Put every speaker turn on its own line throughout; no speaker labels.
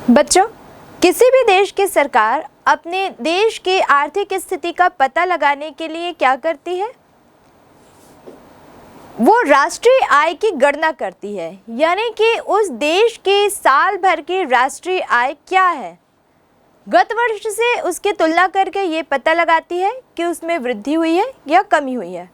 बच्चों, किसी भी देश की सरकार अपने देश की आर्थिक स्थिति का पता लगाने के लिए क्या करती है? वो राष्ट्रीय आय की गणना करती है, यानी कि उस देश की साल भर की राष्ट्रीय आय क्या है, गत वर्ष से उसकी तुलना करके ये पता लगाती है कि उसमें वृद्धि हुई है या कमी हुई है।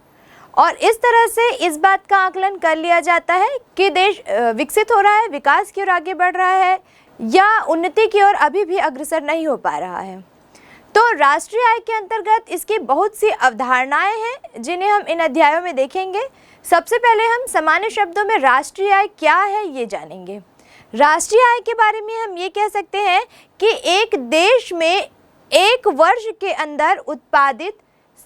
और इस तरह से इस बात का आकलन कर लिया जाता है कि देश विकसित हो रहा है, विकास की ओर आगे बढ़ रहा है या उन्नति की ओर अभी भी अग्रसर नहीं हो पा रहा है। तो राष्ट्रीय आय के अंतर्गत इसकी बहुत सी अवधारणाएं हैं जिन्हें हम इन अध्यायों में देखेंगे। सबसे पहले हम सामान्य शब्दों में राष्ट्रीय आय क्या है ये जानेंगे। राष्ट्रीय आय के बारे में हम ये कह सकते हैं कि एक देश में एक वर्ष के अंदर उत्पादित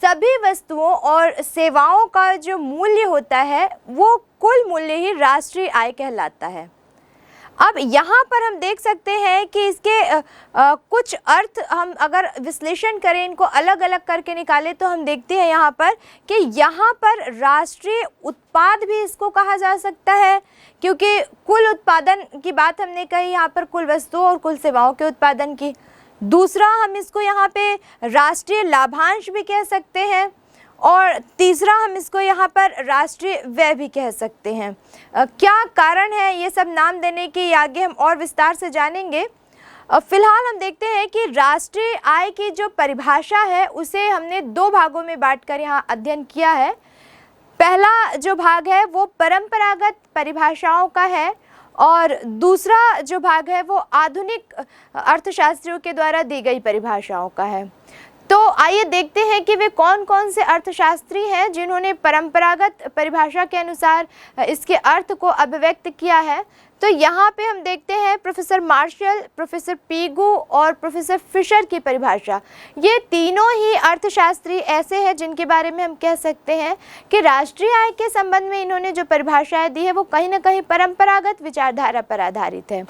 सभी वस्तुओं और सेवाओं का जो मूल्य होता है वो कुल मूल्य ही राष्ट्रीय आय कहलाता है। अब यहाँ पर हम देख सकते हैं कि इसके कुछ अर्थ हम अगर विश्लेषण करें, इनको अलग अलग करके निकालें, तो हम देखते हैं यहाँ पर कि यहाँ पर राष्ट्रीय उत्पाद भी इसको कहा जा सकता है, क्योंकि कुल उत्पादन की बात हमने कही यहाँ पर कुल वस्तुओं और कुल सेवाओं के उत्पादन की। दूसरा, हम इसको यहाँ पे राष्ट्रीय लाभांश भी कह सकते हैं और तीसरा हम इसको यहाँ पर राष्ट्रीय व्यय भी कह सकते हैं। क्या कारण है ये सब नाम देने के, ये आगे हम और विस्तार से जानेंगे। फिलहाल हम देखते हैं कि राष्ट्रीय आय की जो परिभाषा है उसे हमने दो भागों में बांटकर यहाँ अध्ययन किया है। पहला जो भाग है वो परंपरागत परिभाषाओं का है और दूसरा जो भाग है वो आधुनिक अर्थशास्त्रियों के द्वारा दी गई परिभाषाओं का है। तो आइए देखते हैं कि वे कौन कौन से अर्थशास्त्री हैं जिन्होंने परंपरागत परिभाषा के अनुसार इसके अर्थ को अभिव्यक्त किया है। तो यहाँ पे हम देखते हैं प्रोफेसर मार्शल, प्रोफेसर पीगू और प्रोफेसर फिशर की परिभाषा। ये तीनों ही अर्थशास्त्री ऐसे हैं जिनके बारे में हम कह सकते हैं कि राष्ट्रीय आय के संबंध में इन्होंने जो परिभाषाएं दी है वो कहीं ना कहीं परंपरागत विचारधारा पर आधारित है।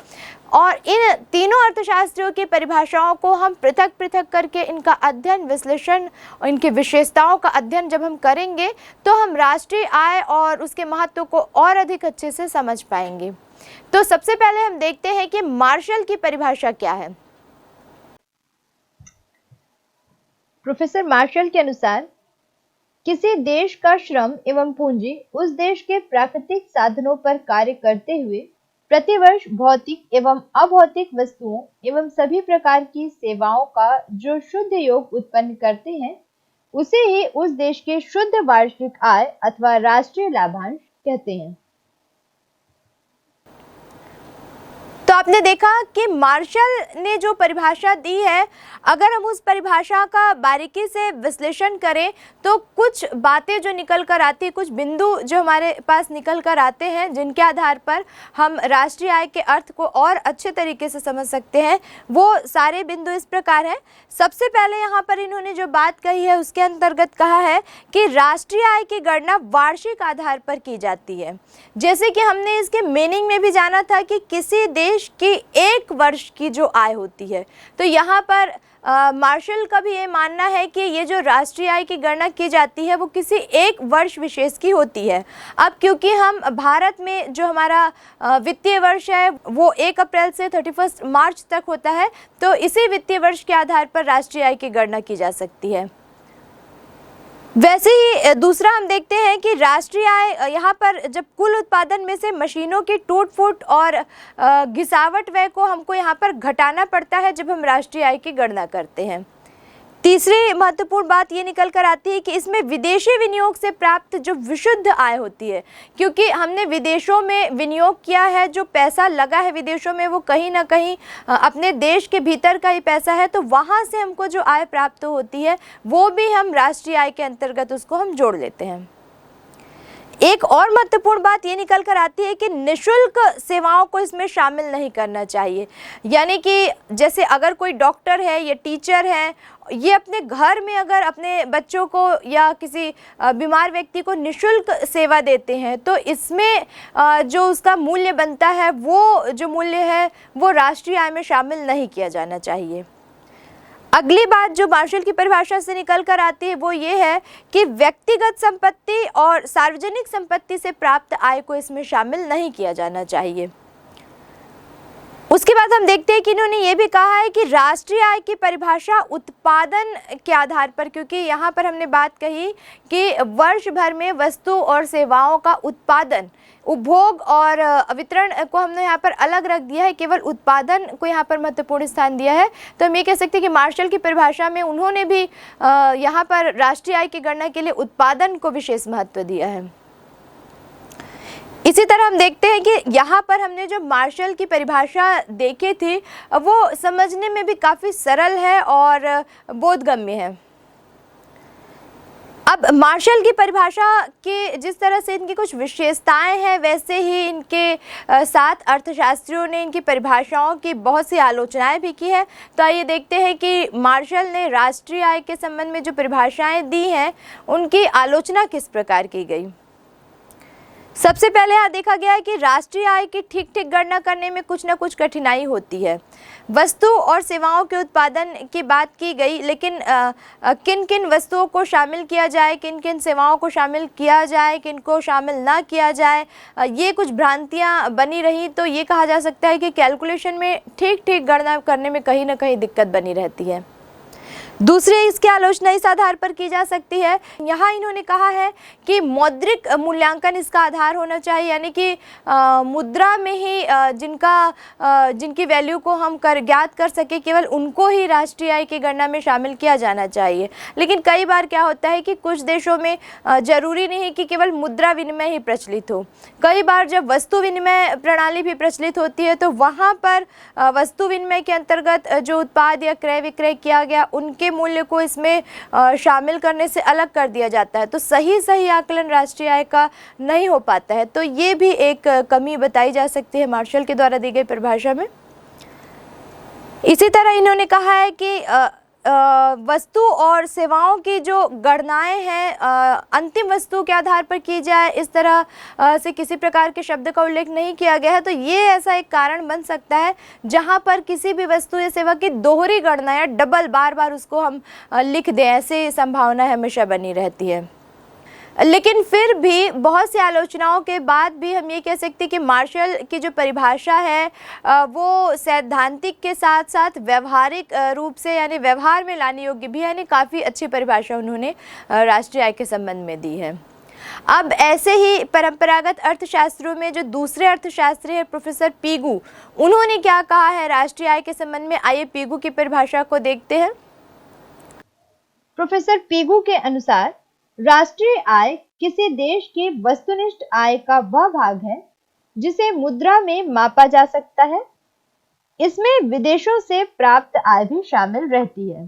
और इन तीनों अर्थशास्त्रियों की परिभाषाओं को हम पृथक पृथक करके इनका अध्ययन, विश्लेषण और इनकी विशेषताओं का अध्ययन जब हम करेंगे तो हम राष्ट्रीय आय और उसके महत्व को और अधिक अच्छे से समझ पाएंगे। तो सबसे पहले हम देखते हैं कि मार्शल की परिभाषा क्या है। प्रोफेसर मार्शल के अनुसार किसी देश का श्रम एवं पूंजी उस देश के प्राकृतिक साधनों पर कार्य करते हुए प्रतिवर्ष भौतिक एवं अभौतिक वस्तुओं एवं सभी प्रकार की सेवाओं का जो शुद्ध योग उत्पन्न करते हैं उसे ही उस देश के शुद्ध वार्षिक आय अथवा राष्ट्रीय लाभांश कहते हैं। तो आपने देखा कि मार्शल ने जो परिभाषा दी है, अगर हम उस परिभाषा का बारीकी से विश्लेषण करें तो कुछ बातें जो निकल कर आती, कुछ बिंदु जो हमारे पास निकल कर आते हैं जिनके आधार पर हम राष्ट्रीय आय के अर्थ को और अच्छे तरीके से समझ सकते हैं, वो सारे बिंदु इस प्रकार हैं। सबसे पहले यहाँ पर इन्होंने जो बात कही है उसके अंतर्गत कहा है कि राष्ट्रीय आय की गणना वार्षिक आधार पर की जाती है। जैसे कि हमने इसके मीनिंग में भी जाना था कि किसी देश की एक वर्ष की जो आय होती है, तो यहाँ पर मार्शल का भी ये मानना है कि ये जो राष्ट्रीय आय की गणना की जाती है वो किसी एक वर्ष विशेष की होती है। अब क्योंकि हम भारत में जो हमारा वित्तीय वर्ष है वो 1 अप्रैल से 31 मार्च तक होता है, तो इसी वित्तीय वर्ष के आधार पर राष्ट्रीय आय की गणना की जा सकती है। वैसे ही दूसरा हम देखते हैं कि राष्ट्रीय आय यहाँ पर जब कुल उत्पादन में से मशीनों की टूट फूट और घिसावट व्यय को हमको यहाँ पर घटाना पड़ता है जब हम राष्ट्रीय आय की गणना करते हैं। तीसरी महत्वपूर्ण बात ये निकल कर आती है कि इसमें विदेशी विनियोग से प्राप्त जो विशुद्ध आय होती है, क्योंकि हमने विदेशों में विनियोग किया है, जो पैसा लगा है विदेशों में वो कहीं ना कहीं अपने देश के भीतर का ही पैसा है, तो वहाँ से हमको जो आय प्राप्त होती है वो भी हम राष्ट्रीय आय के अंतर्गत उसको हम जोड़ लेते हैं। एक और महत्वपूर्ण बात ये निकल कर आती है कि निःशुल्क सेवाओं को इसमें शामिल नहीं करना चाहिए। यानी कि जैसे अगर कोई डॉक्टर है या टीचर है, ये अपने घर में अगर अपने बच्चों को या किसी बीमार व्यक्ति को निःशुल्क सेवा देते हैं तो इसमें जो उसका मूल्य बनता है वो जो मूल्य है वो राष्ट्रीय आय में शामिल नहीं किया जाना चाहिए। अगली बात जो मार्शल की परिभाषा से निकल कर आती है वो ये है कि व्यक्तिगत संपत्ति और सार्वजनिक संपत्ति से प्राप्त आय को इसमें शामिल नहीं किया जाना चाहिए। उसके बाद हम देखते हैं कि इन्होंने ये भी कहा है कि राष्ट्रीय आय की परिभाषा उत्पादन के आधार पर, क्योंकि यहाँ पर हमने बात कही कि वर्ष भर में वस्तु और सेवाओं का उत्पादन, उपभोग और वितरण को हमने यहाँ पर अलग रख दिया है, केवल उत्पादन को यहाँ पर महत्वपूर्ण स्थान दिया है। तो हम ये कह सकते हैं कि मार्शल की परिभाषा में उन्होंने भी यहाँ पर राष्ट्रीय आय की गणना के लिए उत्पादन को विशेष महत्व दिया है। इसी तरह हम देखते हैं कि यहाँ पर हमने जो मार्शल की परिभाषा देखी थी वो समझने में भी काफ़ी सरल है और बोधगम्य है। अब मार्शल की परिभाषा के जिस तरह से इनकी कुछ विशेषताएं हैं, वैसे ही इनके साथ अर्थशास्त्रियों ने इनकी परिभाषाओं की बहुत सी आलोचनाएं भी की है। तो आइए देखते हैं कि मार्शल ने राष्ट्रीय आय के संबंध में जो परिभाषाएं दी हैं उनकी आलोचना किस प्रकार की गई। सबसे पहले यहाँ देखा गया है कि राष्ट्रीय आय की ठीक ठीक गणना करने में कुछ ना कुछ कठिनाई होती है। वस्तु और सेवाओं के उत्पादन की बात की गई, लेकिन किन किन वस्तुओं को शामिल किया जाए, किन किन सेवाओं को शामिल किया जाए, किन को शामिल ना किया जाए, ये कुछ भ्रांतियाँ बनी रही। तो ये कहा जा सकता है कि कैलकुलेशन में ठीक ठीक गणना करने में कहीं ना कहीं दिक्कत बनी रहती है। दूसरी इसकी आलोचना इस आधार पर की जा सकती है, यहाँ इन्होंने कहा है कि मौद्रिक मूल्यांकन इसका आधार होना चाहिए, यानी कि मुद्रा में ही जिनकी वैल्यू को हम ज्ञात कर सके, केवल उनको ही राष्ट्रीय आय की गणना में शामिल किया जाना चाहिए। लेकिन कई बार क्या होता है कि कुछ देशों में जरूरी नहीं कि केवल मुद्रा विनिमय ही प्रचलित हो। कई बार जब वस्तु विनिमय प्रणाली भी प्रचलित होती है तो वहाँ पर वस्तु विनिमय के अंतर्गत जो उत्पाद या क्रय विक्रय किया गया उनके मूल्य को इसमें शामिल करने से अलग कर दिया जाता है। तो सही आकलन राष्ट्रीय आय का नहीं हो पाता है। तो ये भी एक कमी बताई जा सकती है मार्शल के द्वारा दी गई परिभाषा में। इसी तरह इन्होंने कहा है कि वस्तु और सेवाओं की जो गणनाएं हैं अंतिम वस्तु के आधार पर की जाए, इस तरह से किसी प्रकार के शब्द का उल्लेख नहीं किया गया है। तो ये ऐसा एक कारण बन सकता है जहां पर किसी भी वस्तु या सेवा की दोहरी गणना या डबल बार उसको हम लिख दें, ऐसी संभावना हमेशा बनी रहती है। लेकिन फिर भी बहुत सी आलोचनाओं के बाद भी हम ये कह सकते हैं कि मार्शल की जो परिभाषा है वो सैद्धांतिक के साथ साथ व्यवहारिक रूप से, यानी व्यवहार में लाने योग्य भी है, यानी काफ़ी अच्छी परिभाषा उन्होंने राष्ट्रीय आय के संबंध में दी है। अब ऐसे ही परंपरागत अर्थशास्त्रों में जो दूसरे अर्थशास्त्री हैं प्रोफेसर पीगू, उन्होंने क्या कहा है राष्ट्रीय आय के संबंध में, आइए पीगू की परिभाषा को देखते हैं।
प्रोफेसर पीगू के अनुसार राष्ट्रीय आय किसी देश की वस्तुनिष्ठ आय का वह भाग है जिसे मुद्रा में मापा जा सकता है। इसमें विदेशों से प्राप्त आय भी शामिल रहती है।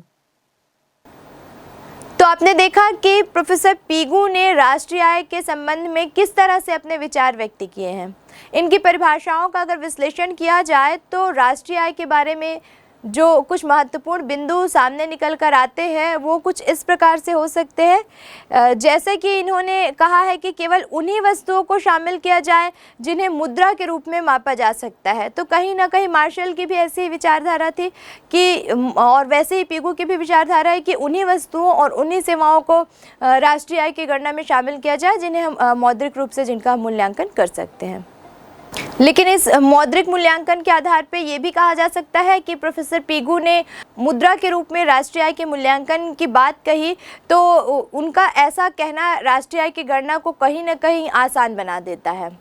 तो आपने देखा कि प्रोफेसर पीगू ने राष्ट्रीय आय के संबंध में किस तरह से अपने विचार व्यक्त किए हैं। इनकी परिभाषाओं का अगर विश्लेषण किया जाए तो राष्ट्रीय आय के बारे में जो कुछ महत्वपूर्ण बिंदु सामने निकल कर आते हैं वो कुछ इस प्रकार से हो सकते हैं। जैसे कि इन्होंने कहा है कि केवल उन्हीं वस्तुओं को शामिल किया जाए जिन्हें मुद्रा के रूप में मापा जा सकता है। तो कहीं ना कहीं मार्शल की भी ऐसी ही विचारधारा थी कि, और वैसे ही पीगू की भी विचारधारा है कि उन्हीं वस्तुओं और उन्हीं सेवाओं को राष्ट्रीय आय की गणना में शामिल किया जाए जिन्हें हम मौद्रिक रूप से जिनका मूल्यांकन कर सकते हैं। लेकिन इस मौद्रिक मूल्यांकन के आधार पर यह भी कहा जा सकता है कि प्रोफेसर पीगू ने मुद्रा के रूप में राष्ट्रीय आय के मूल्यांकन की बात कही, तो उनका ऐसा कहना राष्ट्रीय आय की गणना को कहीं ना कहीं आसान बना देता है।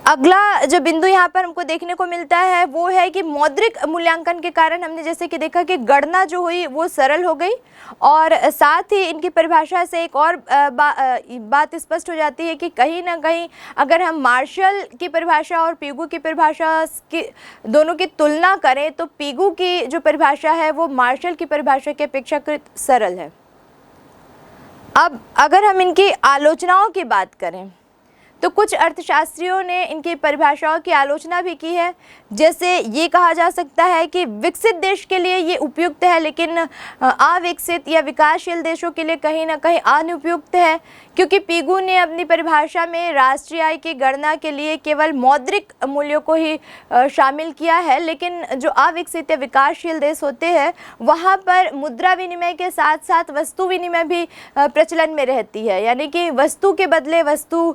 अगला जो बिंदु यहाँ पर हमको देखने को मिलता है वो है कि मौद्रिक मूल्यांकन के कारण हमने जैसे कि देखा कि गणना जो हुई वो सरल हो गई, और साथ ही इनकी परिभाषा से एक और बात स्पष्ट हो जाती है कि कहीं ना कहीं अगर हम मार्शल की परिभाषा और पीगू की परिभाषा की दोनों की तुलना करें तो पीगू की जो परिभाषा है वो मार्शल की परिभाषा के अपेक्षाकृत सरल है। अब अगर हम इनकी आलोचनाओं की बात करें तो कुछ अर्थशास्त्रियों ने इनकी परिभाषाओं की आलोचना भी की है। जैसे ये कहा जा सकता है कि विकसित देश के लिए ये उपयुक्त है, लेकिन अविकसित या विकासशील देशों के लिए कहीं ना कहीं अनुपयुक्त है, क्योंकि पीगू ने अपनी परिभाषा में राष्ट्रीय आय की गणना के लिए केवल मौद्रिक मूल्यों को ही शामिल किया है। लेकिन जो अविकसित या विकासशील देश होते हैं वहाँ पर मुद्रा विनिमय के साथ साथ वस्तु विनिमय भी प्रचलन में रहती है, यानी कि वस्तु के बदले वस्तु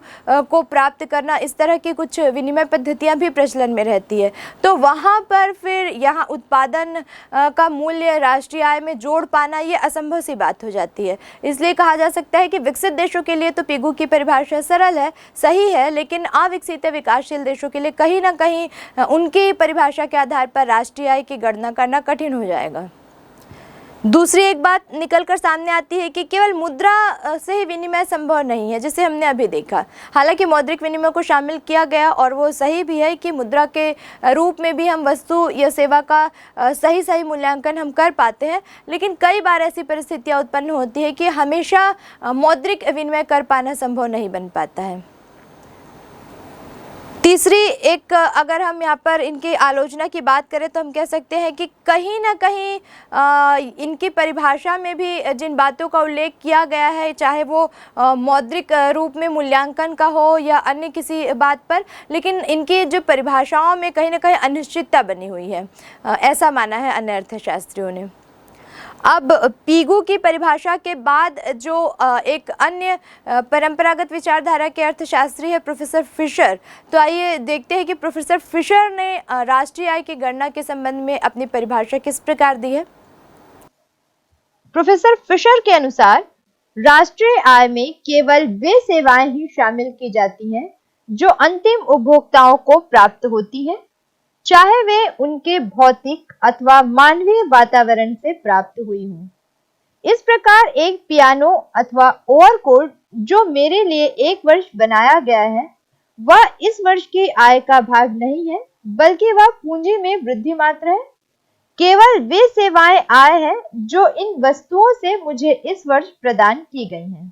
को प्राप्त करना, इस तरह की कुछ विनिमय पद्धतियां भी प्रचलन में रहती है। तो वहाँ पर फिर यहाँ उत्पादन का मूल्य राष्ट्रीय आय में जोड़ पाना ये असंभव सी बात हो जाती है। इसलिए कहा जा सकता है कि विकसित देशों के लिए तो पीगू की परिभाषा सरल है, सही है, लेकिन अविकसित विकासशील देशों के लिए कहीं ना कहीं उनकी परिभाषा के आधार पर राष्ट्रीय आय की गणना करना कठिन हो जाएगा। दूसरी एक बात निकल कर सामने आती है कि केवल मुद्रा से ही विनिमय संभव नहीं है, जिसे हमने अभी देखा। हालांकि मौद्रिक विनिमय को शामिल किया गया और वो सही भी है कि मुद्रा के रूप में भी हम वस्तु या सेवा का सही मूल्यांकन हम कर पाते हैं, लेकिन कई बार ऐसी परिस्थितियां उत्पन्न होती है कि हमेशा मौद्रिक विनिमय कर पाना संभव नहीं बन पाता है। तीसरी एक, अगर हम यहाँ पर इनकी आलोचना की बात करें तो हम कह सकते हैं कि कहीं ना कहीं इनकी परिभाषा में भी जिन बातों का उल्लेख किया गया है, चाहे वो मौद्रिक रूप में मूल्यांकन का हो या अन्य किसी बात पर, लेकिन इनकी जो परिभाषाओं में कहीं ना कहीं अनिश्चितता बनी हुई है, ऐसा माना है अन्य अर्थशास्त्रियों ने। अब पीगू की परिभाषा के बाद जो एक अन्य परंपरागत विचारधारा के अर्थशास्त्री है प्रोफेसर फिशर, तो आइए देखते हैं कि प्रोफेसर फिशर ने राष्ट्रीय आय की गणना के संबंध में अपनी परिभाषा किस प्रकार दी है।
प्रोफेसर फिशर के अनुसार राष्ट्रीय आय में केवल वे सेवाएं ही शामिल की जाती हैं जो अंतिम उपभोक्ताओं को प्राप्त होती हैं, चाहे वे उनके भौतिक अथवा मानवीय वातावरण से प्राप्त हुई हों। इस प्रकार एक पियानो अथवा ओवरकोट जो मेरे लिए एक वर्ष बनाया गया है, वह इस वर्ष की आय का भाग नहीं है, बल्कि वह पूंजी में वृद्धि मात्र है। केवल वे सेवाएं आय है जो इन वस्तुओं से मुझे इस वर्ष प्रदान की गई हैं।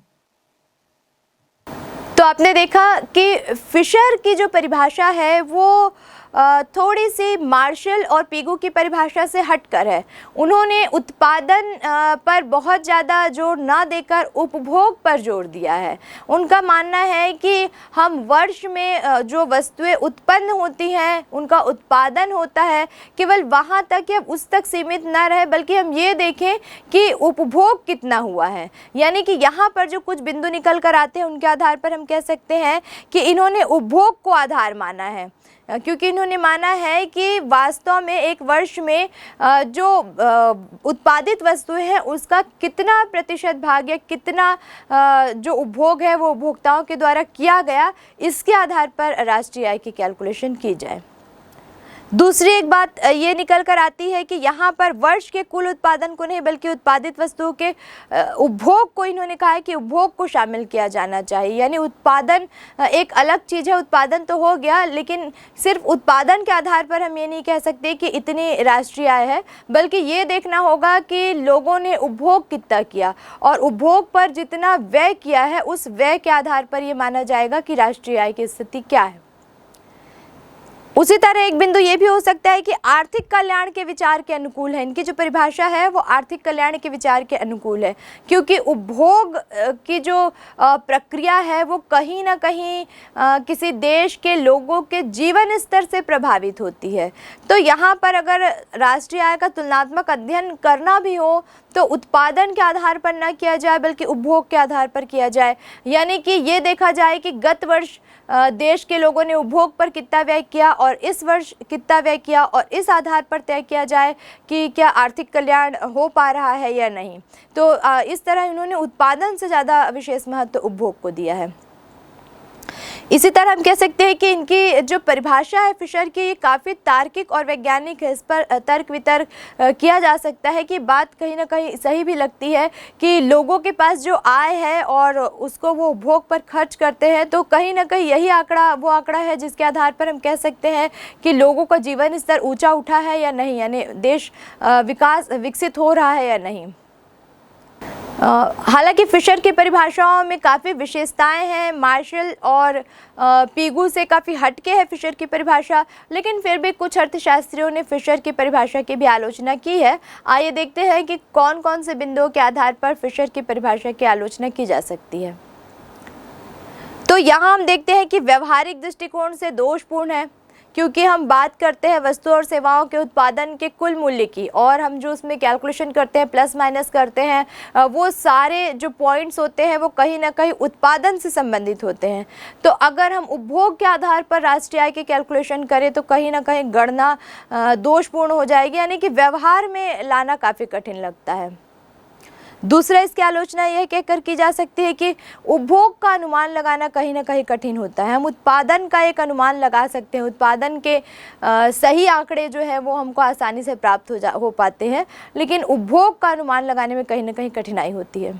तो आपने देखा कि फिशर की जो परिभाषा है वो थोड़ी सी मार्शल और पीगू की परिभाषा से हटकर है। उन्होंने उत्पादन पर बहुत ज़्यादा जोर ना देकर उपभोग पर जोर दिया है। उनका मानना है कि हम वर्ष में जो वस्तुएं उत्पन्न होती हैं, उनका उत्पादन होता है, केवल वहाँ तक या उस तक सीमित ना रहे, बल्कि हम ये देखें कि उपभोग कितना हुआ है। यानी कि यहाँ पर जो कुछ बिंदु निकल कर आते हैं, उनके आधार पर हम कह सकते हैं कि इन्होंने उपभोग को आधार माना है, क्योंकि इन्होंने माना है कि वास्तव में एक वर्ष में जो उत्पादित वस्तुएं हैं उसका कितना प्रतिशत भाग या कितना जो उपभोग है वो उपभोक्ताओं के द्वारा किया गया, इसके आधार पर राष्ट्रीय आय की कैलकुलेशन की जाए। दूसरी एक बात ये निकल कर आती है कि यहाँ पर वर्ष के कुल उत्पादन को नहीं, बल्कि उत्पादित वस्तुओं के उपभोग को इन्होंने कहा है कि उपभोग को शामिल किया जाना चाहिए। यानी उत्पादन एक अलग चीज़ है, उत्पादन तो हो गया, लेकिन सिर्फ उत्पादन के आधार पर हम ये नहीं कह सकते कि इतनी राष्ट्रीय आय है, बल्कि ये देखना होगा कि लोगों ने उपभोग कितना किया और उपभोग पर जितना व्यय किया है उस व्यय के आधार पर ये माना जाएगा कि राष्ट्रीय आय की स्थिति क्या है। उसी तरह एक बिंदु ये भी हो सकता है कि आर्थिक कल्याण के विचार के अनुकूल है। इनकी जो परिभाषा है वो आर्थिक कल्याण के विचार के अनुकूल है, क्योंकि उपभोग की जो प्रक्रिया है वो कहीं ना कहीं किसी देश के लोगों के जीवन स्तर से प्रभावित होती है। तो यहाँ पर अगर राष्ट्रीय आय का तुलनात्मक अध्ययन करना भी हो तो उत्पादन के आधार पर न किया जाए, बल्कि उपभोग के आधार पर किया जाए। यानी कि ये देखा जाए कि गत वर्ष देश के लोगों ने उपभोग पर कितना व्यय किया और इस वर्ष कितना व्यय किया, और इस आधार पर तय किया जाए कि क्या आर्थिक कल्याण हो पा रहा है या नहीं। तो इस तरह इन्होंने उत्पादन से ज़्यादा विशेष महत्व उपभोग को दिया है। इसी तरह हम कह सकते हैं कि इनकी जो परिभाषा है फिशर की, ये काफ़ी तार्किक और वैज्ञानिक है। इस पर तर्क वितर्क किया जा सकता है कि बात कहीं ना कहीं सही भी लगती है कि लोगों के पास जो आय है और उसको वो उपभोग पर खर्च करते हैं, तो कहीं ना कहीं यही आंकड़ा वो आंकड़ा है जिसके आधार पर हम कह सकते हैं कि लोगों का जीवन स्तर ऊँचा उठा है या नहीं, यानी देश विकसित हो रहा है या नहीं। हालांकि फिशर की परिभाषाओं में काफ़ी विशेषताएं हैं, मार्शल और पीगू से काफ़ी हटके है फिशर की परिभाषा, लेकिन फिर भी कुछ अर्थशास्त्रियों ने फिशर की परिभाषा की भी आलोचना की है। आइए देखते हैं कि कौन कौन से बिंदुओं के आधार पर फिशर की परिभाषा की आलोचना की जा सकती है। तो यहाँ हम देखते हैं कि व्यवहारिक दृष्टिकोण से दोषपूर्ण है, क्योंकि हम बात करते हैं वस्तु और सेवाओं के उत्पादन के कुल मूल्य की, और हम जो उसमें कैलकुलेशन करते हैं, प्लस माइनस करते हैं, वो सारे जो पॉइंट्स होते हैं वो कहीं ना कहीं उत्पादन से संबंधित होते हैं। तो अगर हम उपभोग के आधार पर राष्ट्रीय आय की कैलकुलेशन करें तो कहीं ना कहीं गणना दोषपूर्ण हो जाएगी, यानी कि व्यवहार में लाना काफ़ी कठिन लगता है। दूसरा, इसकी आलोचना यह कहकर की जा सकती है कि उपभोग का अनुमान लगाना कहीं ना कहीं कठिन होता है। हम उत्पादन का एक अनुमान लगा सकते हैं, उत्पादन के सही आंकड़े जो है वो हमको आसानी से प्राप्त हो पाते हैं, लेकिन उपभोग का अनुमान लगाने में कहीं ना कहीं कठिनाई होती है।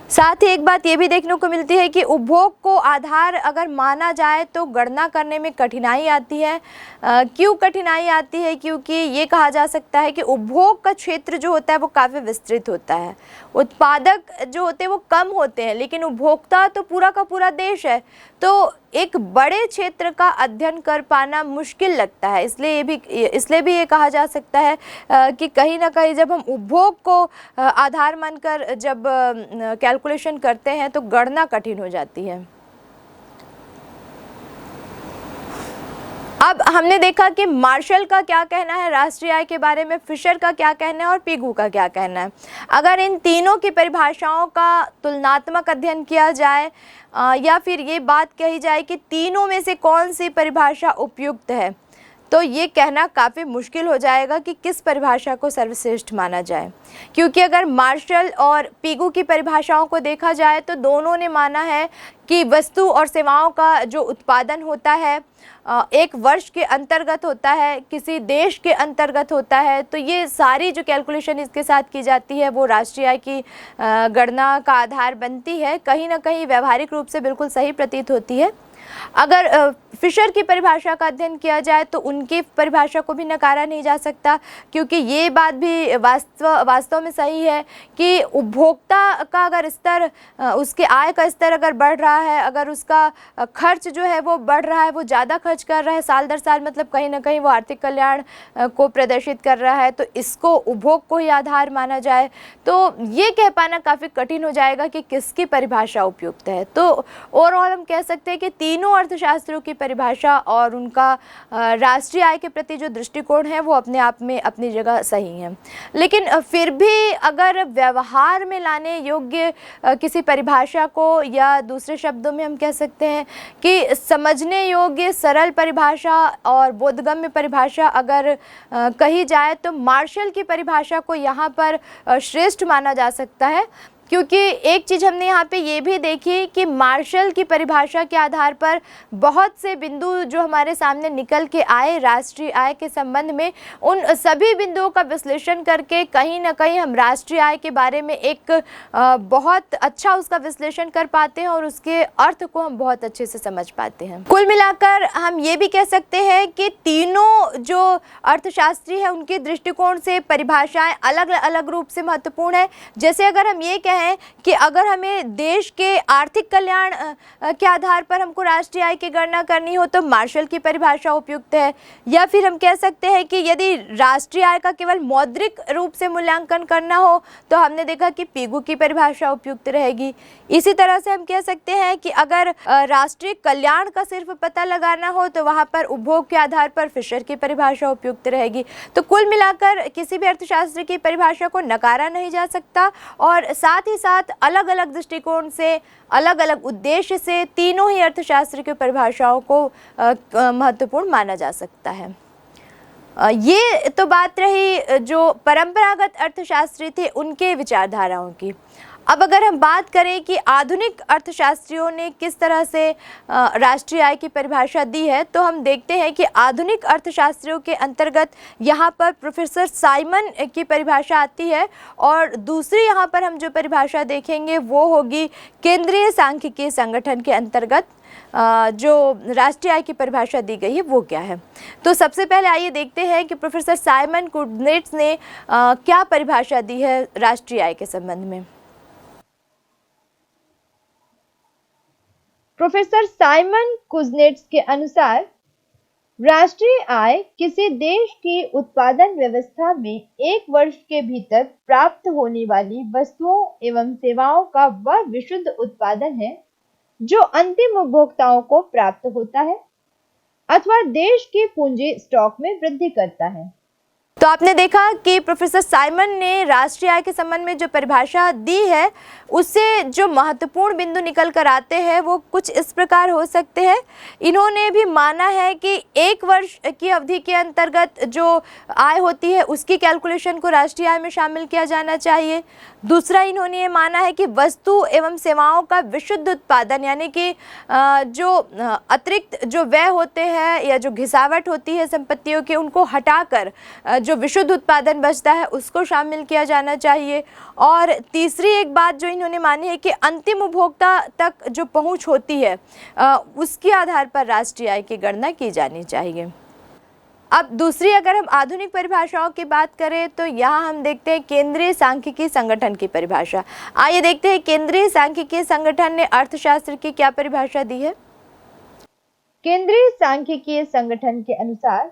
साथ ही एक बात ये भी देखने को मिलती है कि उपभोग को आधार अगर माना जाए तो गणना करने में कठिनाई आती है। क्यों कठिनाई आती है? क्योंकि ये कहा जा सकता है कि उपभोग का क्षेत्र जो होता है वो काफ़ी विस्तृत होता है। उत्पादक जो होते हैं वो कम होते हैं, लेकिन उपभोक्ता तो पूरा का पूरा देश है, तो एक बड़े क्षेत्र का अध्ययन कर पाना मुश्किल लगता है। इसलिए भी ये कहा जा सकता है कि कहीं ना कहीं जब हम उपभोग को आधार मानकर जब कैलकुलेशन करते हैं तो गणना कठिन हो जाती है। अब हमने देखा कि मार्शल का क्या कहना है राष्ट्रीय आय के बारे में, फिशर का क्या कहना है और पिगू का क्या कहना है। अगर इन तीनों की परिभाषाओं का तुलनात्मक अध्ययन किया जाए या फिर ये बात कही जाए कि तीनों में से कौन सी परिभाषा उपयुक्त है, तो ये कहना काफ़ी मुश्किल हो जाएगा कि किस परिभाषा को सर्वश्रेष्ठ माना जाए। क्योंकि अगर मार्शल और पिगू की परिभाषाओं को देखा जाए तो दोनों ने माना है कि वस्तु और सेवाओं का जो उत्पादन होता है एक वर्ष के अंतर्गत होता है, किसी देश के अंतर्गत होता है, तो ये सारी जो कैलकुलेशन इसके साथ की जाती है वो राष्ट्रीय आय की गणना का आधार बनती है। कहीं ना कहीं व्यवहारिक रूप से बिल्कुल सही प्रतीत होती है। अगर फिशर की परिभाषा का अध्ययन किया जाए तो उनकी परिभाषा को भी नकारा नहीं जा सकता, क्योंकि ये बात भी वास्तव में सही है कि उपभोक्ता का अगर स्तर, उसके आय का स्तर अगर बढ़ रहा है, अगर उसका खर्च जो है वो बढ़ रहा है, वो ज़्यादा खर्च कर रहा है साल दर साल, मतलब कहीं ना कहीं वो आर्थिक कल्याण को प्रदर्शित कर रहा है, तो इसको उपभोग को ही आधार माना जाए, तो ये कह पाना काफ़ी कठिन हो जाएगा कि किसकी परिभाषा उपयुक्त है। तो ओवरऑल हम कह सकते हैं कि तीनों अर्थशास्त्रों की परिभाषा और उनका राष्ट्रीय आय के प्रति जो दृष्टिकोण है वो अपने आप में अपनी जगह सही है। लेकिन फिर भी अगर व्यवहार में लाने योग्य किसी परिभाषा को, या दूसरे शब्दों में हम कह सकते हैं कि समझने योग्य सरल परिभाषा और बोधगम्य परिभाषा अगर कही जाए तो मार्शल की परिभाषा को यहाँ पर श्रेष्ठ माना जा सकता है। क्योंकि एक चीज़ हमने यहाँ पे ये भी देखी कि मार्शल की परिभाषा के आधार पर बहुत से बिंदु जो हमारे सामने निकल के आए राष्ट्रीय आय के संबंध में, उन सभी बिंदुओं का विश्लेषण करके कहीं ना कहीं हम राष्ट्रीय आय के बारे में एक बहुत अच्छा उसका विश्लेषण कर पाते हैं और उसके अर्थ को हम बहुत अच्छे से समझ पाते हैं। कुल मिलाकर हम ये भी कह सकते हैं कि तीनों जो अर्थशास्त्री हैं उनके दृष्टिकोण से परिभाषाएं अलग अलग रूप से महत्वपूर्ण है। जैसे अगर हम ये कहें कि अगर हमें देश के आर्थिक कल्याण के आधार पर हमको राष्ट्रीय आय की गणना करनी हो तो मार्शल की परिभाषा उपयुक्त है, या फिर हम कह सकते हैं कि यदि राष्ट्रीय आय का केवल मौद्रिक रूप से मूल्यांकन करना हो तो हमने देखा कि पिगू की परिभाषा उपयुक्त रहेगी। इसी तरह से हम कह सकते हैं कि अगर राष्ट्रीय कल्याण का सिर्फ पता लगाना हो तो वहाँ पर उपभोग के आधार पर फिशर की परिभाषा उपयुक्त रहेगी। तो कुल मिलाकर किसी भी अर्थशास्त्र की परिभाषा को नकारा नहीं जा सकता, और साथ ही साथ अलग अलग दृष्टिकोण से, अलग अलग उद्देश्य से तीनों ही अर्थशास्त्र की परिभाषाओं को महत्वपूर्ण माना जा सकता है। ये तो बात रही जो परंपरागत अर्थशास्त्री थे उनके विचारधाराओं की। अब अगर हम बात करें कि आधुनिक अर्थशास्त्रियों ने किस तरह से राष्ट्रीय आय की परिभाषा दी है, तो हम देखते हैं कि आधुनिक अर्थशास्त्रियों के अंतर्गत यहाँ पर प्रोफेसर साइमन की परिभाषा आती है, और दूसरी यहाँ पर हम जो परिभाषा देखेंगे वो होगी केंद्रीय सांख्यिकी संगठन के अंतर्गत जो राष्ट्रीय आय की परिभाषा दी गई है वो क्या है। तो सबसे पहले आइए देखते हैं कि प्रोफेसर साइमन कुजनेट्स ने क्या परिभाषा दी है राष्ट्रीय आय के संबंध में।
प्रोफेसर साइमन कुजनेट्स के अनुसार राष्ट्रीय आय किसी देश की उत्पादन व्यवस्था में एक वर्ष के भीतर प्राप्त होने वाली वस्तुओं एवं सेवाओं का वह विशुद्ध उत्पादन है जो अंतिम उपभोक्ताओं को प्राप्त होता है। अथवा देश के पूंजी स्टॉक में वृद्धि करता है।
तो आपने देखा कि प्रोफेसर साइमन ने राष्ट्रीय आय के संबंध में जो परिभाषा दी है उससे जो महत्वपूर्ण बिंदु निकल कर आते हैं वो कुछ इस प्रकार हो सकते हैं। इन्होंने भी माना है कि एक वर्ष की अवधि के अंतर्गत जो आय होती है उसकी कैलकुलेशन को राष्ट्रीय आय में शामिल किया जाना चाहिए। दूसरा, इन्होंने ये माना है कि वस्तु एवं सेवाओं का विशुद्ध उत्पादन यानी कि जो अतिरिक्त जो व्यय होते हैं या जो घिसावट होती है संपत्तियों की उनको हटाकर जो विशुद्ध उत्पादन बचता है उसको शामिल किया जाना चाहिए। और तीसरी एक बात जो इन्होंने मानी है कि अंतिम उपभोक्ता तक जो पहुंच होती है उसके आधार पर राष्ट्रीय आय की गणना की जानी चाहिए। अब दूसरी, अगर हम आधुनिक परिभाषाओं की बात करें तो यहाँ हम देखते हैं केंद्रीय सांख्यिकी संगठन की परिभाषा। आइए देखते हैं केंद्रीय सांख्यिकी संगठन ने अर्थशास्त्र की क्या परिभाषा दी है।
केंद्रीय सांख्यिकीय संगठन के अनुसार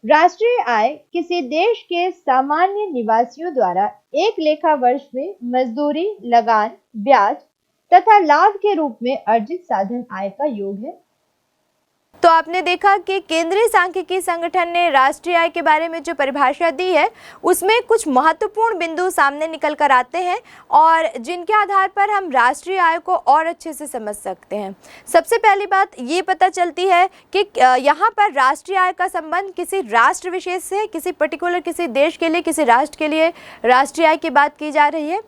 राष्ट्रीय आय किसी देश के सामान्य निवासियों द्वारा एक लेखा वर्ष में मजदूरी, लगान, ब्याज तथा लाभ के रूप में अर्जित साधन आय का योग है।
तो आपने देखा कि केंद्रीय सांख्यिकी संगठन ने राष्ट्रीय आय के बारे में जो परिभाषा दी है उसमें कुछ महत्वपूर्ण बिंदु सामने निकल कर आते हैं और जिनके आधार पर हम राष्ट्रीय आय को और अच्छे से समझ सकते हैं। सबसे पहली बात ये पता चलती है कि यहाँ पर राष्ट्रीय आय का संबंध किसी राष्ट्र विशेष से, किसी पर्टिकुलर किसी देश के लिए, किसी राष्ट्र के लिए राष्ट्रीय आय की बात की जा रही है।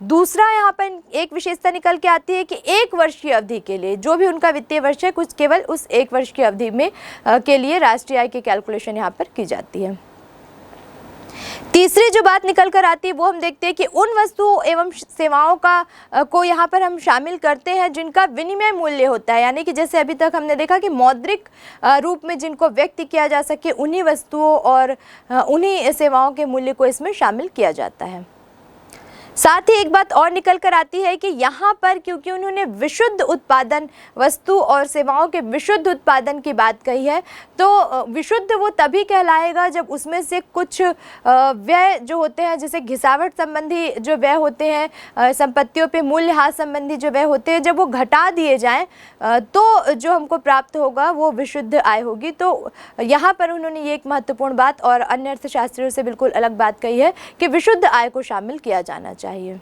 दूसरा, यहाँ पर एक विशेषता निकल के आती है कि एक वर्ष की अवधि के लिए जो भी उनका वित्तीय वर्ष है कुछ केवल उस एक वर्ष की अवधि में के लिए राष्ट्रीय आय की कैलकुलेशन यहाँ पर की जाती है। तीसरी जो बात निकल कर आती है वो हम देखते हैं कि उन वस्तुओं एवं सेवाओं का को यहाँ पर हम शामिल करते हैं जिनका विनिमय मूल्य होता है, यानी कि जैसे अभी तक हमने देखा कि मौद्रिक रूप में जिनको व्यक्त किया जा सके उन्हीं वस्तुओं और उन्हीं सेवाओं के मूल्य को इसमें शामिल किया जाता है। साथ ही एक बात और निकल कर आती है कि यहाँ पर क्योंकि उन्होंने विशुद्ध उत्पादन, वस्तु और सेवाओं के विशुद्ध उत्पादन की बात कही है तो विशुद्ध वो तभी कहलाएगा जब उसमें से कुछ व्यय जो होते हैं जैसे घिसावट संबंधी जो व्यय होते हैं, संपत्तियों पे मूल्यह्रास संबंधी जो व्यय होते हैं, जब वो घटा दिए जाएं तो जो हमको प्राप्त होगा वो विशुद्ध आय होगी। तो यहाँ पर उन्होंने ये एक महत्वपूर्ण बात और अन्य अर्थशास्त्रियों से बिल्कुल अलग बात कही है कि विशुद्ध आय को शामिल किया जाना चाहिए।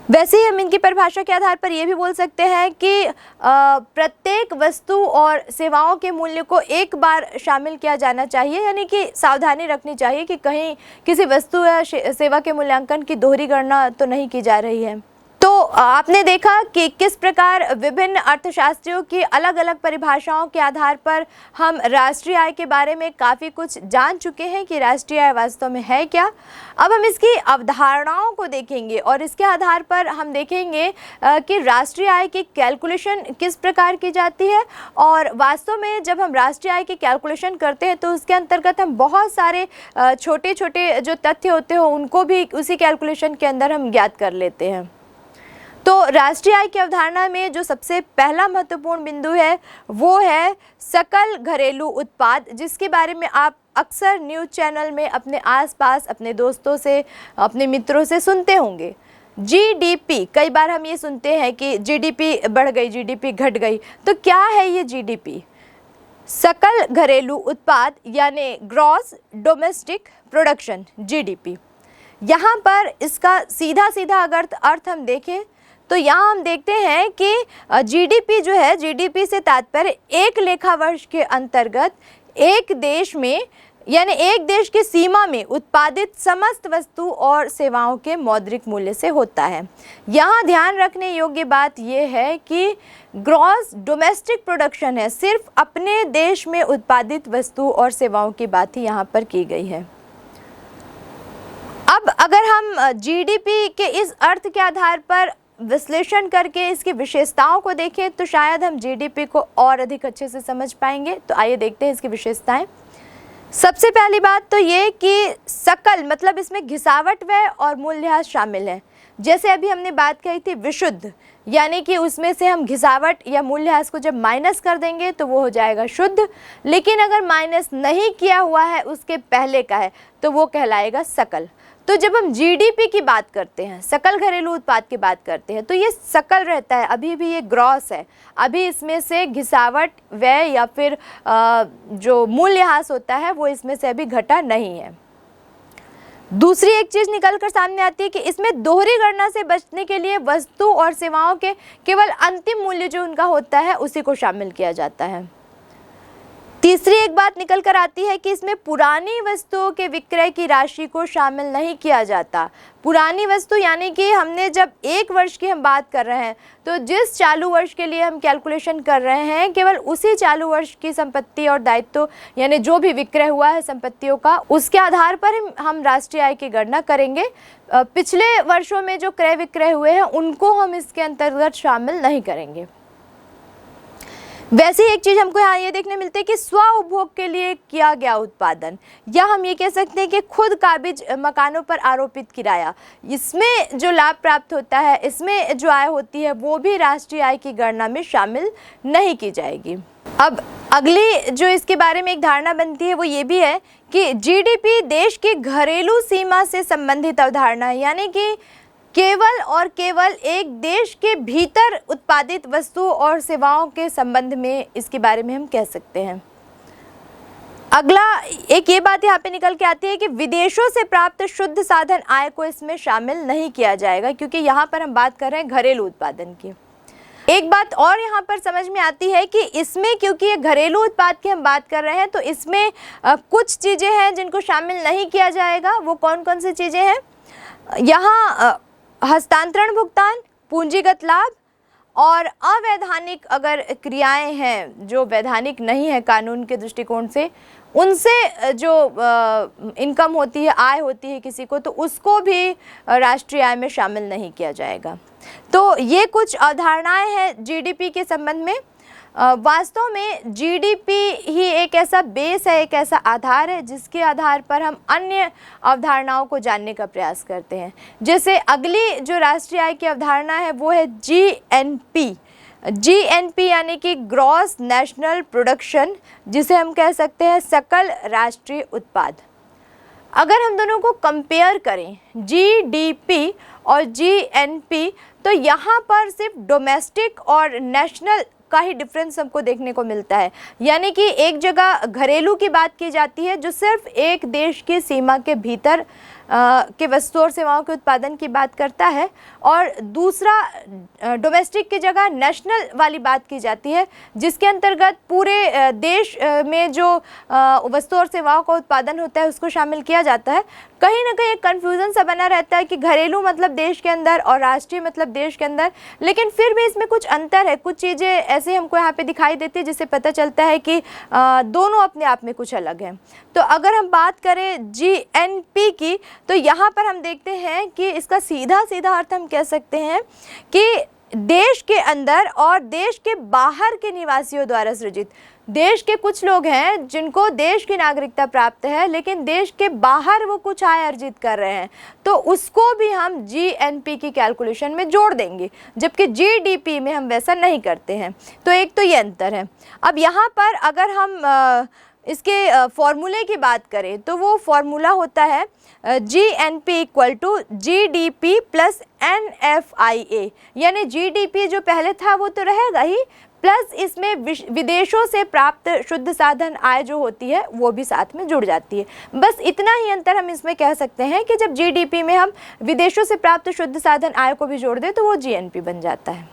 वैसे ही हम इनकी परिभाषा के आधार पर यह भी बोल सकते हैं कि प्रत्येक वस्तु और सेवाओं के मूल्य को एक बार शामिल किया जाना चाहिए, यानी कि सावधानी रखनी चाहिए कि कहीं किसी वस्तु या सेवा के मूल्यांकन की दोहरी गणना तो नहीं की जा रही है। तो आपने देखा कि किस प्रकार विभिन्न अर्थशास्त्रियों की अलग अलग परिभाषाओं के आधार पर हम राष्ट्रीय आय के बारे में काफ़ी कुछ जान चुके हैं कि राष्ट्रीय आय वास्तव में है क्या। अब हम इसकी अवधारणाओं को देखेंगे और इसके आधार पर हम देखेंगे कि राष्ट्रीय आय की कैलकुलेशन किस प्रकार की जाती है और वास्तव में जब हम राष्ट्रीय आय की कैलकुलेशन करते हैं तो उसके अंतर्गत हम बहुत सारे छोटे छोटे जो तथ्य होते हैं उनको भी उसी कैलकुलेशन के अंदर हम ज्ञात कर लेते हैं। तो राष्ट्रीय आय की अवधारणा में जो सबसे पहला महत्वपूर्ण बिंदु है वो है सकल घरेलू उत्पाद, जिसके बारे में आप अक्सर न्यूज़ चैनल में अपने आसपास अपने दोस्तों से, अपने मित्रों से सुनते होंगे। जीडीपी, कई बार हम ये सुनते हैं कि जीडीपी बढ़ गई, जीडीपी घट गई। तो क्या है ये जीडीपी? सकल घरेलू उत्पाद यानी ग्रॉस डोमेस्टिक प्रोडक्शन, जीडीपी। यहाँ पर इसका सीधा सीधा अगर अर्थ हम देखें तो यहाँ हम देखते हैं कि जीडीपी जो है, जीडीपी से तात्पर्य एक लेखा वर्ष के अंतर्गत एक देश में यानी एक देश की सीमा में उत्पादित समस्त वस्तु और सेवाओं के मौद्रिक मूल्य से होता है। यहाँ ध्यान रखने योग्य बात यह है कि ग्रॉस डोमेस्टिक प्रोडक्शन है, सिर्फ अपने देश में उत्पादित वस्तु और सेवाओं की बात ही यहाँ पर की गई है। अब अगर हम जीडीपी के इस अर्थ के आधार पर विश्लेषण करके इसकी विशेषताओं को देखें तो शायद हम जीडीपी को और अधिक अच्छे से समझ पाएंगे। तो आइए देखते हैं इसकी विशेषताएं। सबसे पहली बात तो ये कि सकल मतलब इसमें घिसावट व्यय और मूल्यह्रास शामिल है। जैसे अभी हमने बात कही थी विशुद्ध, यानी कि उसमें से हम घिसावट या मूल्यह्रास को जब माइनस कर देंगे तो वो हो जाएगा शुद्ध, लेकिन अगर माइनस नहीं किया हुआ है उसके पहले का है तो वो कहलाएगा सकल। तो तो जब हम जीडीपी की बात करते हैं, सकल घरेलू उत्पाद की बात करते हैं, तो ये सकल रहता है, अभी भी ये ग्रॉस है, अभी इसमें से घिसावट, व्यय या फिर जो मूल्यह्रास होता है वो इसमें से अभी घटा नहीं है। दूसरी एक चीज निकल कर सामने आती है कि इसमें दोहरी गणना से बचने के लिए वस्तु और सेवाओं के केवल अंतिम मूल्य जो उनका होता है उसी को शामिल किया जाता है। तीसरी एक बात निकल कर आती है कि इसमें पुरानी वस्तुओं के विक्रय की राशि को शामिल नहीं किया जाता। पुरानी वस्तु यानी कि हमने जब एक वर्ष की हम बात कर रहे हैं तो जिस चालू वर्ष के लिए हम कैलकुलेशन कर रहे हैं केवल उसी चालू वर्ष की संपत्ति और दायित्व यानी जो भी विक्रय हुआ है संपत्तियों का उसके आधार पर हम राष्ट्रीय आय की गणना करेंगे। पिछले वर्षों में जो क्रय विक्रय हुए हैं उनको हम इसके अंतर्गत शामिल नहीं करेंगे। वैसे एक चीज हमको यहाँ ये देखने मिलती है कि स्व उपभोग के लिए किया गया उत्पादन, या हम ये कह सकते हैं कि खुद काबिज मकानों पर आरोपित किराया, इसमें जो लाभ प्राप्त होता है, इसमें जो आय होती है वो भी राष्ट्रीय आय की गणना में शामिल नहीं की जाएगी। अब अगली जो इसके बारे में एक धारणा बनती है वो ये भी है कि जीडीपी देश की घरेलू सीमा से संबंधित अवधारणा है, यानी कि केवल और केवल एक देश के भीतर उत्पादित वस्तु और सेवाओं के संबंध में इसके बारे में हम कह सकते हैं। अगला एक ये बात यहाँ पे निकल के आती है कि विदेशों से प्राप्त शुद्ध साधन आय को इसमें शामिल नहीं किया जाएगा, क्योंकि यहाँ पर हम बात कर रहे हैं घरेलू उत्पादन की। एक बात और यहाँ पर समझ में आती है कि इसमें क्योंकि ये घरेलू उत्पाद की हम बात कर रहे हैं तो इसमें कुछ चीज़ें हैं जिनको शामिल नहीं किया जाएगा। वो कौन कौन सी चीज़ें हैं? यहाँ हस्तांतरण भुगतान, पूंजीगत लाभ और अवैधानिक अगर क्रियाएं हैं जो वैधानिक नहीं है कानून के दृष्टिकोण से, उनसे जो इनकम होती है, आय होती है किसी को, तो उसको भी राष्ट्रीय आय में शामिल नहीं किया जाएगा। तो ये कुछ अवधारणाएं हैं जीडीपी के संबंध में। वास्तव में जीडीपी ही एक ऐसा बेस है, एक ऐसा आधार है जिसके आधार पर हम अन्य अवधारणाओं को जानने का प्रयास करते हैं। जैसे अगली जो राष्ट्रीय आय की अवधारणा है वो है जीएनपी। जीएनपी यानी कि ग्रॉस नेशनल प्रोडक्शन, जिसे हम कह सकते हैं सकल राष्ट्रीय उत्पाद। अगर हम दोनों को कंपेयर करें जीडीपी और जीएनपी, तो यहाँ पर सिर्फ डोमेस्टिक और नेशनल का ही डिफरेंस हमको देखने को मिलता है। यानी कि एक जगह घरेलू की बात की जाती है जो सिर्फ एक देश की सीमा के भीतर के वस्तु और सेवाओं के उत्पादन की बात करता है, और दूसरा डोमेस्टिक की जगह नेशनल वाली बात की जाती है जिसके अंतर्गत पूरे देश में जो वस्तु और सेवाओं का उत्पादन होता है उसको शामिल किया जाता है। कहीं ना कहीं एक कन्फ्यूज़न सा बना रहता है कि घरेलू मतलब देश के अंदर और राष्ट्रीय मतलब देश के अंदर, लेकिन फिर भी इसमें कुछ अंतर है। कुछ चीज़ें ऐसे हमको यहाँ पे दिखाई देती है जिससे पता चलता है कि दोनों अपने आप में कुछ अलग हैं। तो अगर हम बात करें जीएनपी की, तो यहाँ पर हम देखते हैं कि इसका सीधा सीधा अर्थ हम कह सकते हैं कि देश के अंदर और देश के बाहर के निवासियों द्वारा सृजित। देश के कुछ लोग हैं जिनको देश की नागरिकता प्राप्त है लेकिन देश के बाहर वो कुछ आय अर्जित कर रहे हैं, तो उसको भी हम जीएनपी की कैलकुलेशन में जोड़ देंगे, जबकि जीडीपी में हम वैसा नहीं करते हैं। तो एक तो ये अंतर है। अब यहाँ पर अगर हम इसके फॉर्मूले की बात करें तो वो फॉर्मूला होता है GNP equal to GDP plus NFIA, यानी जीडीपी जो पहले था वो तो रहेगा ही, प्लस इसमें विदेशों से प्राप्त शुद्ध साधन आय जो होती है वो भी साथ में जुड़ जाती है। बस इतना ही अंतर हम इसमें कह सकते हैं कि जब जीडीपी में हम विदेशों से प्राप्त शुद्ध साधन आय को भी जोड़ दें तो वो जीएनपी बन जाता है।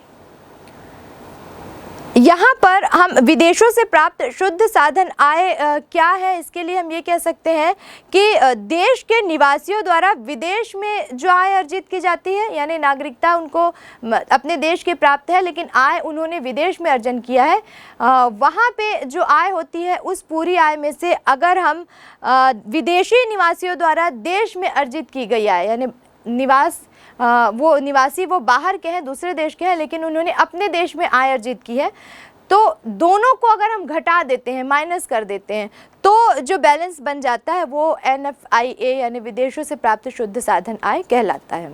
यहाँ पर हम विदेशों से प्राप्त शुद्ध साधन आय क्या है, इसके लिए हम ये कह सकते हैं कि देश के निवासियों द्वारा विदेश में जो आय अर्जित की जाती है, यानी नागरिकता उनको अपने देश के प्राप्त है लेकिन आय उन्होंने विदेश में अर्जन किया है, वहाँ पे जो आय होती है उस पूरी आय में से अगर हम विदेशी निवासियों द्वारा देश में अर्जित की गई आय, यानी वो निवासी वो बाहर के हैं, दूसरे देश के हैं, लेकिन उन्होंने अपने देश में आय अर्जित की है, तो दोनों को अगर हम घटा देते हैं, माइनस कर देते हैं, तो जो बैलेंस बन जाता है वो NFIA यानी विदेशों से प्राप्त शुद्ध साधन आय कहलाता है।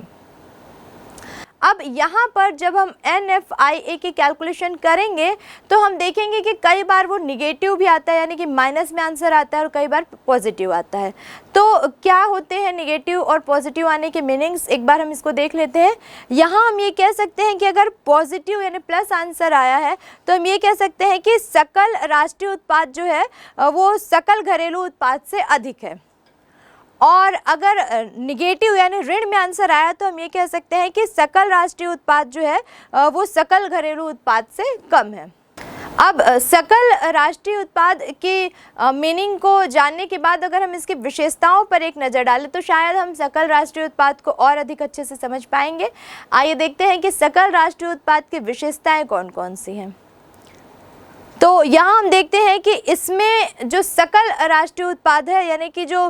अब यहाँ पर जब हम NFIA की कैलकुलेशन करेंगे तो हम देखेंगे कि कई बार वो निगेटिव भी आता है, यानी कि माइनस में आंसर आता है, और कई बार पॉजिटिव आता है। तो क्या होते हैं निगेटिव और पॉजिटिव आने के मीनिंग्स, एक बार हम इसको देख लेते हैं। यहाँ हम ये कह सकते हैं कि अगर पॉजिटिव यानी प्लस आंसर आया है तो हम ये कह सकते हैं कि सकल राष्ट्रीय उत्पाद जो है वो सकल घरेलू उत्पाद से अधिक है। और अगर निगेटिव यानी ऋण में आंसर आया तो हम ये कह सकते हैं कि सकल राष्ट्रीय उत्पाद जो है वो सकल घरेलू उत्पाद से कम है। अब सकल राष्ट्रीय उत्पाद की मीनिंग को जानने के बाद अगर हम इसकी विशेषताओं पर एक नज़र डालें तो शायद हम सकल राष्ट्रीय उत्पाद को और अधिक अच्छे से समझ पाएंगे। आइए देखते हैं कि सकल राष्ट्रीय उत्पाद की विशेषताएं कौन कौन सी हैं। तो यहाँ हम देखते हैं कि इसमें जो सकल राष्ट्रीय उत्पाद है यानी कि जो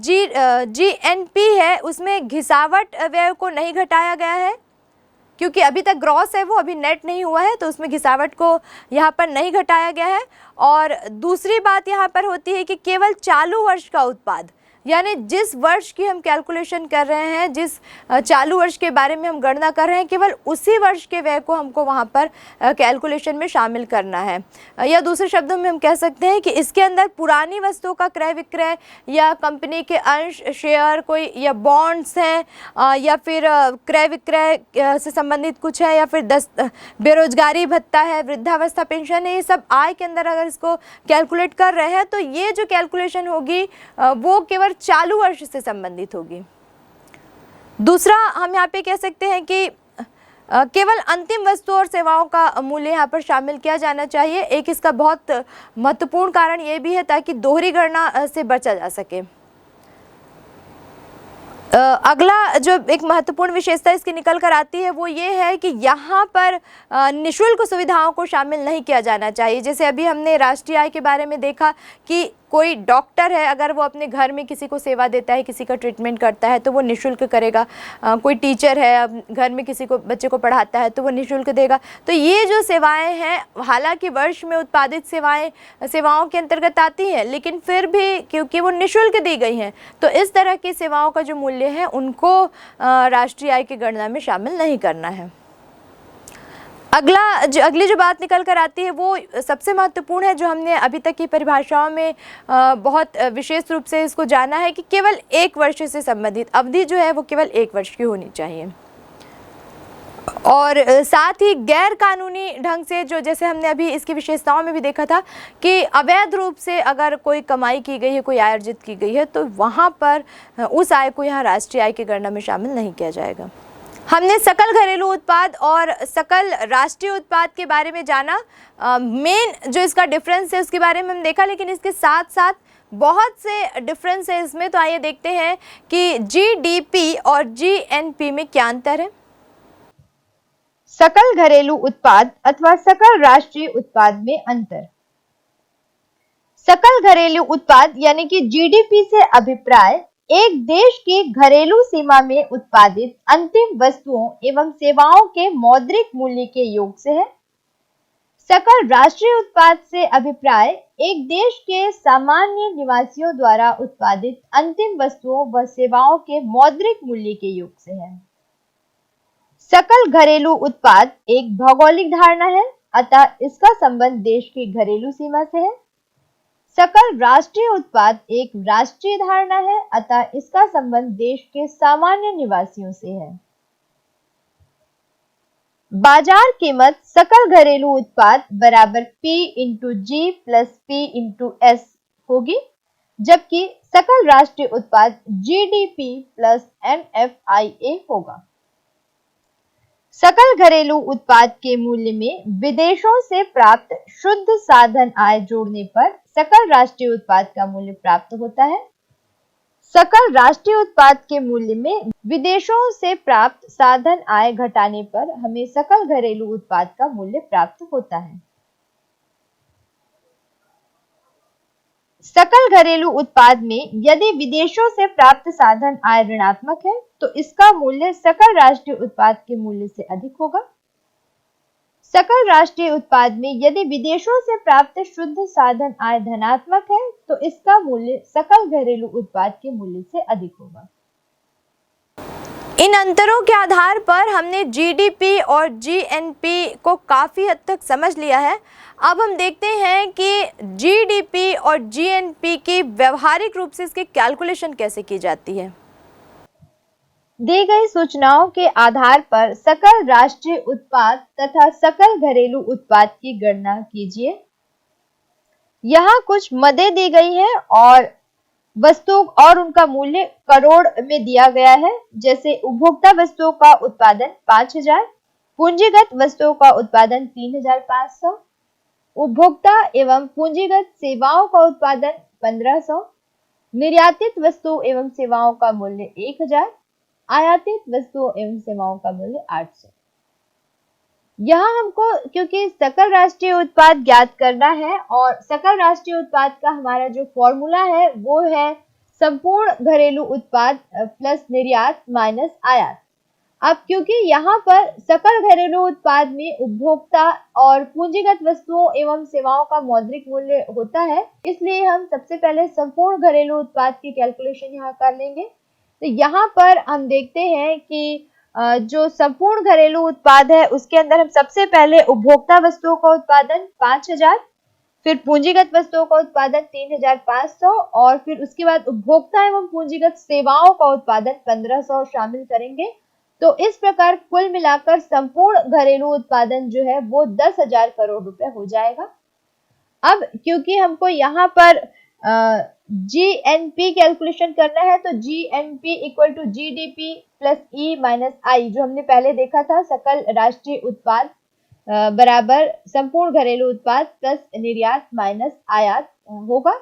GNP है उसमें घिसावट व्यय को नहीं घटाया गया है, क्योंकि अभी तक ग्रॉस है वो अभी नेट नहीं हुआ है, तो उसमें घिसावट को यहाँ पर नहीं घटाया गया है। और दूसरी बात यहाँ पर होती है कि केवल चालू वर्ष का उत्पाद, यानी जिस वर्ष की हम कैलकुलेशन कर रहे हैं, जिस चालू वर्ष के बारे में हम गणना कर रहे हैं, केवल उसी वर्ष के व्यय को हमको वहाँ पर कैलकुलेशन में शामिल करना है। या दूसरे शब्दों में हम कह सकते हैं कि इसके अंदर पुरानी वस्तुओं का क्रय विक्रय या कंपनी के अंश, शेयर कोई या बॉन्ड्स हैं या फिर क्रय विक्रय से संबंधित कुछ है, या फिर बेरोजगारी भत्ता है, वृद्धावस्था पेंशन है, ये सब आय के अंदर अगर इसको कैलकुलेट कर रहे हैं तो ये जो कैलकुलेशन होगी वो केवल चालू वर्ष से संबंधित होगी। दूसरा हम यहाँ पे कह सकते हैं कि केवल अंतिम वस्तुओं और सेवाओं का मूल्य यहाँ पर शामिल किया जाना चाहिए। एक इसका बहुत महत्वपूर्ण कारण ये भी है ताकि दोहरी गणना से बचा जा सके। अगला जो एक महत्वपूर्ण विशेषता इसकी निकल कर आती है वो ये है कि यहाँ पर निःशुल्क सुविधाओं को शामिल नहीं किया जाना चाहिए। जैसे अभी हमने राष्ट्रीय आय के बारे में देखा कि कोई डॉक्टर है, अगर वो अपने घर में किसी को सेवा देता है, किसी का ट्रीटमेंट करता है तो वो निःशुल्क करेगा। कोई टीचर है, घर में किसी को बच्चे को पढ़ाता है तो वो निःशुल्क देगा। तो ये जो सेवाएं हैं हालांकि वर्ष में उत्पादित सेवाओं के अंतर्गत आती हैं, लेकिन फिर भी क्योंकि वो निःशुल्क दी गई हैं तो इस तरह की सेवाओं का जो मूल्य है उनको राष्ट्रीय आय की गणना में शामिल नहीं करना है। अगली जो बात निकल कर आती है वो सबसे महत्वपूर्ण है, जो हमने अभी तक की परिभाषाओं में बहुत विशेष रूप से इसको जाना है कि केवल एक वर्ष से संबंधित अवधि जो है वो केवल एक वर्ष की होनी चाहिए। और साथ ही गैर कानूनी ढंग से जो, जैसे हमने अभी इसकी विशेषताओं में भी देखा था कि अवैध रूप से अगर कोई कमाई की गई है, कोई आय अर्जित की गई है तो वहाँ पर उस आय को यहाँ राष्ट्रीय आय की गणना में शामिल नहीं किया जाएगा। हमने सकल घरेलू उत्पाद और सकल राष्ट्रीय उत्पाद के बारे में जाना। मेन जो इसका डिफरेंस है उसके बारे में हम देखा, लेकिन इसके साथ साथ बहुत से डिफरेंस है इसमें। तो आइए देखते हैं कि GDP और GNP में क्या अंतर है।
सकल घरेलू उत्पाद अथवा सकल राष्ट्रीय उत्पाद में अंतर। सकल घरेलू उत्पाद यानी कि GDP से अभिप्राय एक देश की घरेलू सीमा में उत्पादित अंतिम वस्तुओं एवं सेवाओं के मौद्रिक मूल्य के योग से है। सकल राष्ट्रीय उत्पाद से अभिप्राय एक देश के सामान्य निवासियों द्वारा उत्पादित अंतिम वस्तुओं व सेवाओं के मौद्रिक मूल्य के योग से है। सकल घरेलू उत्पाद एक भौगोलिक धारणा है, अतः इसका संबंध देश की घरेलू सीमा से है। सकल राष्ट्रीय उत्पाद एक राष्ट्रीय धारणा है, अतः इसका संबंध देश के सामान्य निवासियों से है। बाजार कीमत सकल घरेलू उत्पाद बराबर P into G plus P into S होगी, जबकि सकल राष्ट्रीय उत्पाद GDP प्लस NFIA होगा। सकल घरेलू उत्पाद के मूल्य में विदेशों से प्राप्त शुद्ध साधन आय जोड़ने पर सकल राष्ट्रीय उत्पाद का मूल्य प्राप्त होता है। सकल राष्ट्रीय उत्पाद के मूल्य में विदेशों से प्राप्त साधन आय घटाने पर हमें सकल घरेलू उत्पाद का मूल्य प्राप्त होता है। सकल घरेलू उत्पाद में यदि विदेशों से प्राप्त साधन आय ऋणात्मक है तो इसका मूल्य सकल राष्ट्रीय उत्पाद के मूल्य से अधिक होगा। सकल राष्ट्रीय उत्पाद में यदि विदेशों से प्राप्त शुद्ध साधन आय धनात्मक है तो इसका मूल्य सकल घरेलू उत्पाद के मूल्य से अधिक होगा।
इन अंतरों के आधार पर हमने जीडीपी और जीएनपी को काफ़ी हद तक समझ लिया है। अब हम देखते हैं कि जीडीपी और जीएनपी की व्यवहारिक रूप से इसकी कैलकुलेशन कैसे की जाती है।
दी गई सूचनाओं के आधार पर सकल राष्ट्रीय उत्पाद तथा सकल घरेलू उत्पाद की गणना कीजिए। यहाँ कुछ मदें दी गई हैं और वस्तु और उनका मूल्य करोड़ में दिया गया है। जैसे उपभोक्ता वस्तुओं का उत्पादन 5000, पूंजीगत वस्तुओं का उत्पादन 3500, उपभोक्ता एवं पूंजीगत सेवाओं का उत्पादन 1500, निर्यातित वस्तु एवं सेवाओं का मूल्य 1000, आयातित वस्तुओं एवं सेवाओं का मूल्य 800। यहाँ हमको क्योंकि सकल राष्ट्रीय उत्पाद ज्ञात करना है और सकल राष्ट्रीय उत्पाद का हमारा जो फॉर्मूला है वो है संपूर्ण घरेलू उत्पाद प्लस निर्यात माइनस आयात। अब क्योंकि यहाँ पर सकल घरेलू उत्पाद में उपभोक्ता और पूंजीगत वस्तुओं एवं सेवाओं का मौद्रिक मूल्य होता है, इसलिए हम सबसे पहले संपूर्ण घरेलू उत्पाद की कैलकुलेशन यहाँ कर लेंगे। तो यहाँ पर हम देखते हैं कि जो संपूर्ण घरेलू उत्पाद है उसके अंदर हम सबसे पहले उपभोक्ता वस्तुओं का उत्पादन 5000, फिर पूंजीगत वस्तुओं का उत्पादन 3500 और फिर उसके बाद उपभोक्ता एवं पूंजीगत सेवाओं का उत्पादन 1500 शामिल करेंगे। तो इस प्रकार कुल मिलाकर संपूर्ण घरेलू उत्पादन जो है वो 10,000 करोड़ रुपए हो जाएगा। अब क्योंकि हमको यहाँ पर जीएनपी कैलकुलेशन करना है तो GNP equal to GDP plus E minus I, जो हमने पहले देखा था सकल राष्ट्रीय उत्पाद बराबर संपूर्ण घरेलू उत्पाद प्लस निर्यात माइनस आयात होगा।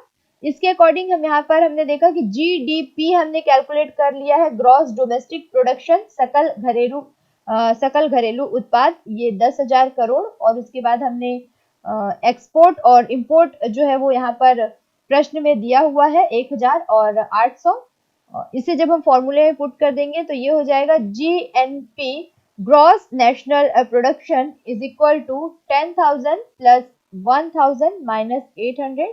इसके अकॉर्डिंग हम यहाँ पर हमने देखा कि जीडीपी हमने कैलकुलेट कर लिया है, ग्रॉस डोमेस्टिक प्रोडक्शन, सकल घरेलू उत्पाद, ये 10,000 करोड़। और उसके बाद हमने एक्सपोर्ट और इंपोर्ट जो है वो यहाँ पर प्रश्न में दिया हुआ है 1000 और 800। इसे जब हम फॉर्मूले में पुट कर देंगे तो ये हो जाएगा GNP gross national production is equal to 10,000 plus 1000 minus 800।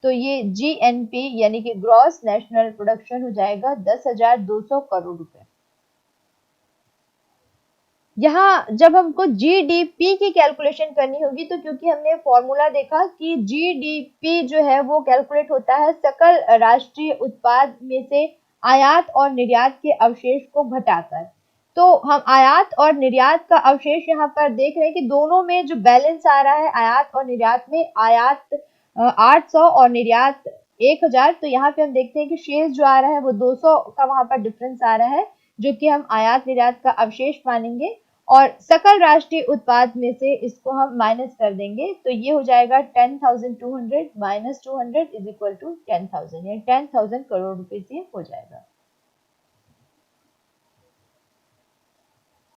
तो ये जीएनपी यानी कि ग्रॉस नेशनल प्रोडक्शन हो जाएगा 10,200 करोड़ रुपए। यहाँ जब हमको जीडीपी की कैलकुलेशन करनी होगी तो क्योंकि हमने फॉर्मूला देखा कि जीडीपी जो है वो कैलकुलेट होता है सकल राष्ट्रीय उत्पाद में से आयात और निर्यात के अवशेष को घटाकर। तो हम आयात और निर्यात का अवशेष यहाँ पर देख रहे हैं कि दोनों में जो बैलेंस आ रहा है आयात और निर्यात में, आयात 800 और निर्यात 1000, तो यहाँ पे हम देखते हैं कि शेष जो आ रहा है वो 200 का वहां पर डिफरेंस आ रहा है, जो कि हम आयात निर्यात का अवशेष मानेंगे और सकल राष्ट्रीय उत्पाद में से इसको हम माइनस कर देंगे। तो ये हो जाएगा 10,200 माइनस 200 इज इक्वल टू 10,000, यानी 10,000 करोड़ रुपए से हो जाएगा।